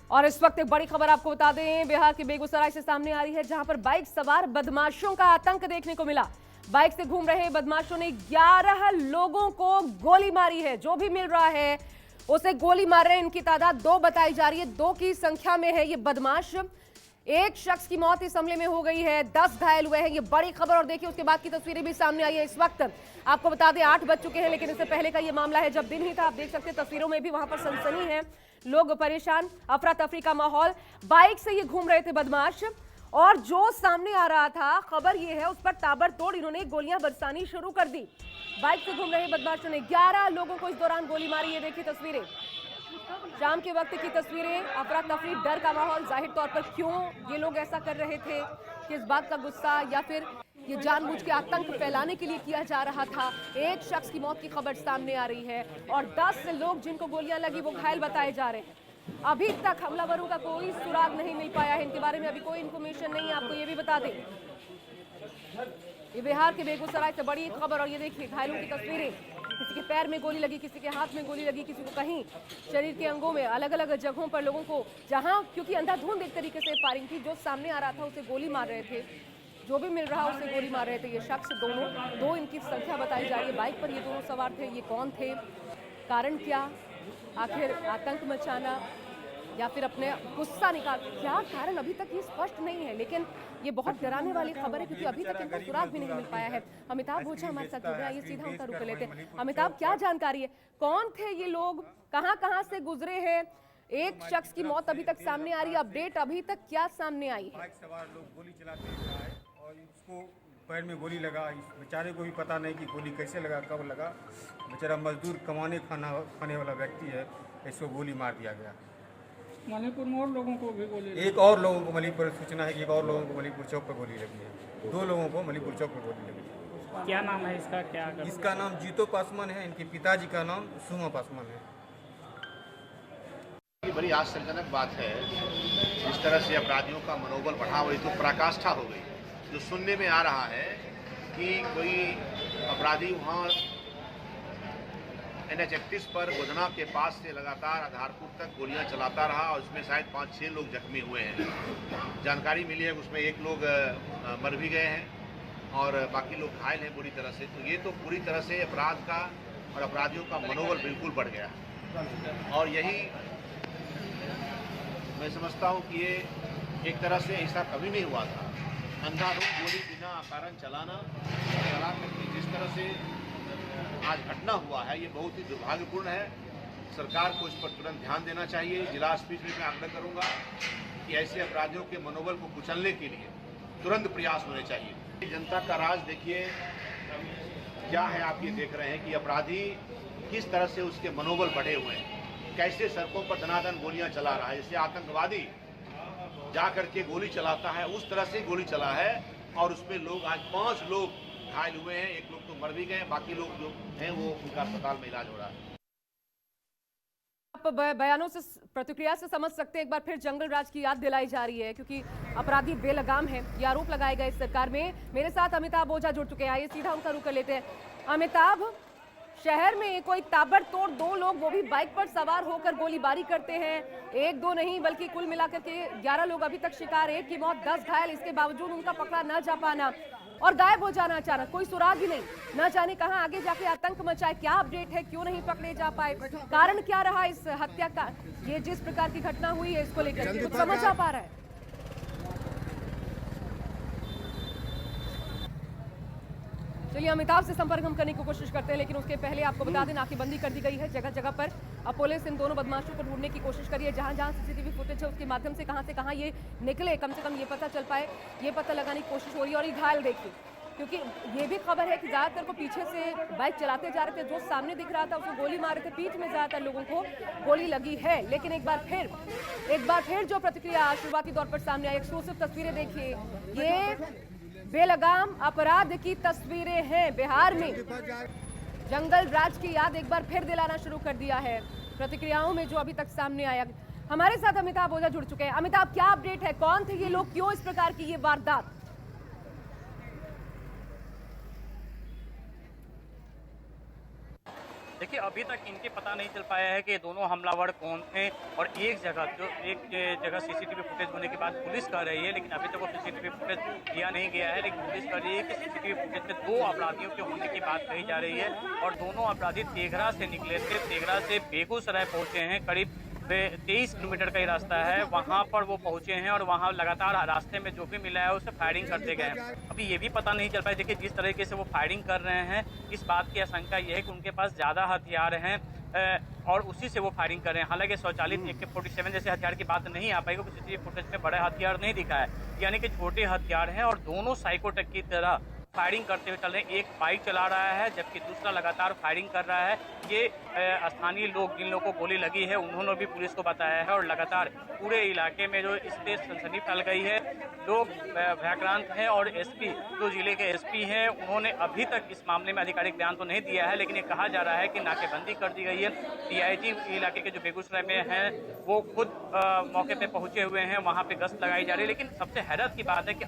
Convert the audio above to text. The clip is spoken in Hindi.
और इस वक्त एक बड़ी खबर आपको बता दें, बिहार के बेगूसराय से सामने आ रही है, जहां पर बाइक सवार बदमाशों का आतंक देखने को मिला। बाइक से घूम रहे बदमाशों ने 11 लोगों को गोली मारी है। जो भी मिल रहा है उसे गोली मार रहे हैं। इनकी तादाद 2 बताई जा रही है, 2 की संख्या में है ये बदमाश। एक शख्स की मौत इस हमले में हो गई है, 10 घायल हुए हैं। ये बड़ी खबर। और देखिए उसके बाद की तस्वीरें भी सामने आई है। इस वक्त आपको बता दें 8 बज चुके हैं, लेकिन इससे पहले का ये मामला है जब दिन ही था। आप देख सकते हैं तस्वीरों में भी वहां पर सनसनी है, लोग परेशान, अफरा तफरी का माहौल। बाइक से ये घूम रहे थे बदमाश, और जो सामने आ रहा था खबर ये है उस पर ताबड़तोड़ इन्होंने गोलियां बरसानी शुरू कर दी। बाइक से घूम रहे बदमाशों ने 11 लोगों को इस दौरान गोली मारी। ये देखिए तस्वीरें, शाम के वक्त की तस्वीरें, अफरा तफरी, डर का माहौल। जाहिर तौर पर क्यों ये लोग ऐसा कर रहे थे, किस बात का गुस्सा, या फिर ये जानबूझ के आतंक फैलाने के लिए किया जा रहा था। एक शख्स की मौत की खबर सामने आ रही है और 10 लोग जिनको गोलियां लगी वो घायल बताए जा रहे हैं। अभी तक हमलावरों का कोई सुराग नहीं मिल पाया है, इनके बारे में अभी कोई इन्फॉर्मेशन नहीं है। आपको ये भी बता दें, ये बिहार के बेगूसराय से बड़ी खबर। और ये देखिए घायलों की तस्वीरें, किसी के पैर में गोली लगी, किसी के हाथ में गोली लगी, किसी को कहीं शरीर के अंगों में, अलग अलग जगहों पर लोगों को, जहां क्योंकि अंधाधुंध एक तरीके से फायरिंग थी, जो सामने आ रहा था उसे गोली मार रहे थे, जो भी मिल रहा उसे गोली मार रहे थे ये शख्स। दोनों 2 इनकी संख्या बताई जा रही है। बाइक पर ये दोनों सवार थे, ये कौन थे, कारण क्या, आखिर आतंक मचाना या फिर अपने गुस्सा निकाल, क्या कारण अभी तक ये स्पष्ट नहीं है। लेकिन ये बहुत डराने वाली खबर है, क्योंकि अभी तक इनका सुराग भी नहीं मिल पाया है। अमिताभ ओझा हमारे साथ जुड़ रहे हैं, ये सीधा उनका रुख लेते हैं। अमिताभ, क्या जानकारी है, कौन थे ये लोग, कहां कहां से गुजरे हैं? एक शख्स की मौत अभी तक सामने आ रही है, अपडेट अभी तक क्या सामने आई है? बाइक सवार लोग गोली चलाते हैं और उसको पैर में गोली लगा। इस बेचारे को भी पता नहीं कि गोली कैसे लगा, कब लगा। बेचारा मजदूर कमाने खाने वाला व्यक्ति है, इसको गोली मार दिया गया। मणिपुर में और लोगों को भी गोली, एक और लोगों को मणिपुर, सूचना है कि एक और लोगों को मणिपुर चौक पर गोली लगी है। 2 लोगों को मणिपुर चौक पर गोली लगी है। क्या नाम है इसका, क्या इसका नाम जीतो पासवान है, इनके पिताजी का नाम सुमा पासवान है। ये बड़ी आश्चर्यजनक बात है, जिस तरह से अपराधियों का मनोबल बढ़ा हुई तो पराकाष्ठा हो गई। जो सुनने में आ रहा है कि कोई अपराधी वहाँ NH-31 पर गोधना के पास से लगातार आधारपुर तक गोलियां चलाता रहा और उसमें शायद 5-6 लोग जख्मी हुए हैं। जानकारी मिली है उसमें 1 लोग मर भी गए हैं और बाकी लोग घायल हैं बुरी तरह से। तो ये तो पूरी तरह से अपराध का और अपराधियों का मनोबल बिल्कुल बढ़ गया। और यही मैं समझता हूँ कि ये एक तरह से ऐसा कभी नहीं हुआ था। अंधाधुंध गोली बिना कारण चला करके जिस तरह से आज घटना हुआ है, ये बहुत ही दुर्भाग्यपूर्ण है। सरकार को इस पर तुरंत ध्यान देना चाहिए। जिला एसपी से मैं आग्रह करूंगा कि ऐसे अपराधियों के मनोबल को कुचलने के लिए तुरंत प्रयास होने चाहिए। जनता का राज देखिए क्या है, आप ये देख रहे हैं कि अपराधी किस तरह से उसके मनोबल बढ़े हुए हैं, कैसे सड़कों पर धनाधन गोलियां चला रहा है। जैसे आतंकवादी जा करके गोली चलाता है उस तरह से गोली चला है और उसमें लोग, आज 5 लोग घायल हुए हैं, 1 लोग तो मर भी गए, बाकी लोग जो हैं वो उनका अस्पताल में इलाज हो रहा है। आप बयानों से, प्रतिक्रिया से समझ सकते हैं एक बार फिर जंगल राज की याद दिलाई जा रही है, क्योंकि अपराधी बेलगाम है, ये आरोप लगाए गए सरकार में। मेरे साथ अमिताभ ओझा जुड़ चुके हैं, आइए सीधा उनका रुख लेते हैं। अमिताभ, शहर में कोई ताबड़तोड़ 2 लोग, वो भी बाइक पर सवार होकर गोलीबारी करते हैं। 1-2 नहीं बल्कि कुल मिलाकर के 11 लोग अभी तक शिकार, 1 की मौत, 10 घायल। इसके बावजूद उनका पकड़ा न जा पाना और गायब हो जाना अचानक, कोई सुराग ही नहीं, न जाने कहां आगे जाके आतंक मचाए। क्या अपडेट है, क्यों नहीं पकड़े जा पाए, कारण क्या रहा इस हत्या का? ये जिस प्रकार की घटना हुई है इसको लेकर के कुछ समझ आ पा रहा है? चलिए अमिताभ से संपर्क हम करने की कोशिश करते हैं, लेकिन उसके पहले आपको बता दें नाकेबंदी कर दी गई है जगह जगह पर। अब पुलिस इन दोनों बदमाशों को ढूंढने की कोशिश करिए, जहां जहां सीसीटीवी फुटेज है उसके माध्यम से कहां ये निकले, कम से कम ये पता चल पाए, ये पता लगाने की कोशिश हो रही है। और ये घायल देखिए, क्योंकि ये भी खबर है कि ज्यादातर को पीछे से बाइक चलाते जा रहे थे, जो सामने दिख रहा था उसको गोली मार रहे थे, पीठ में ज्यादातर लोगों को गोली लगी है। लेकिन एक बार फिर जो प्रतिक्रिया शुरुआती तौर पर सामने आई, एक्सक्लूसिव तस्वीरें देखिए, ये बेलगाम अपराध की तस्वीरें हैं। बिहार में जंगल राज की याद एक बार फिर दिलाना शुरू कर दिया है प्रतिक्रियाओं में जो अभी तक सामने आया। हमारे साथ अमिताभ ओझा जुड़ चुके हैं। अमिताभ, क्या अपडेट है, कौन थे ये लोग, क्यों इस प्रकार की ये वारदात? देखिए, अभी तक इनके पता नहीं चल पाया है कि दोनों हमलावर कौन थे और एक जगह सीसीटीवी फुटेज होने के बाद पुलिस कह रही है, लेकिन अभी तक वो सीसीटीवी फुटेज दिया नहीं गया है, लेकिन पुलिस कह रही है कि सीसीटीवी फुटेज में 2 अपराधियों के होने की बात कही जा रही है और दोनों अपराधी तेघरा से निकले थे। तेघरा से बेगूसराय पहुंचे हैं, करीब 23 किलोमीटर का ही रास्ता है, वहां पर वो पहुंचे हैं और वहां लगातार रास्ते में जो भी मिला है उसे फायरिंग करते गए हैं। अभी ये भी पता नहीं चल पाया, देखिए जिस तरीके से वो फायरिंग कर रहे हैं, इस बात की आशंका ये है कि उनके पास ज़्यादा हथियार हैं और उसी से वो फायरिंग कर रहे हैं। हालांकि स्वचालित AK-47 जैसे हथियार की बात नहीं आ पाई, क्योंकि सीसीटीवी फुटेज में बड़े हथियार नहीं दिखा है, यानी कि छोटे हथियार हैं और दोनों साइकोटेक की तरह फायरिंग करते हुए चल रहे हैं। एक बाइक चला रहा है जबकि दूसरा लगातार फायरिंग कर रहा है। ये स्थानीय लोग, जिन लोगों को गोली लगी है, उन्होंने भी पुलिस को बताया है और लगातार पूरे इलाके में जो इससे सनसनी फैल गई है, लोग भयक्रांत हैं और एसपी, जो जिले के एसपी हैं, उन्होंने अभी तक इस मामले में आधिकारिक बयान तो नहीं दिया है, लेकिन ये कहा जा रहा है कि नाकेबंदी कर दी गई है। DIG इलाके के जो बेगूसराय में हैं, वो खुद मौके पे पहुंचे हुए हैं, वहाँ पे गश्त लगाई जा रही है। लेकिन सबसे हैरत की बात है कि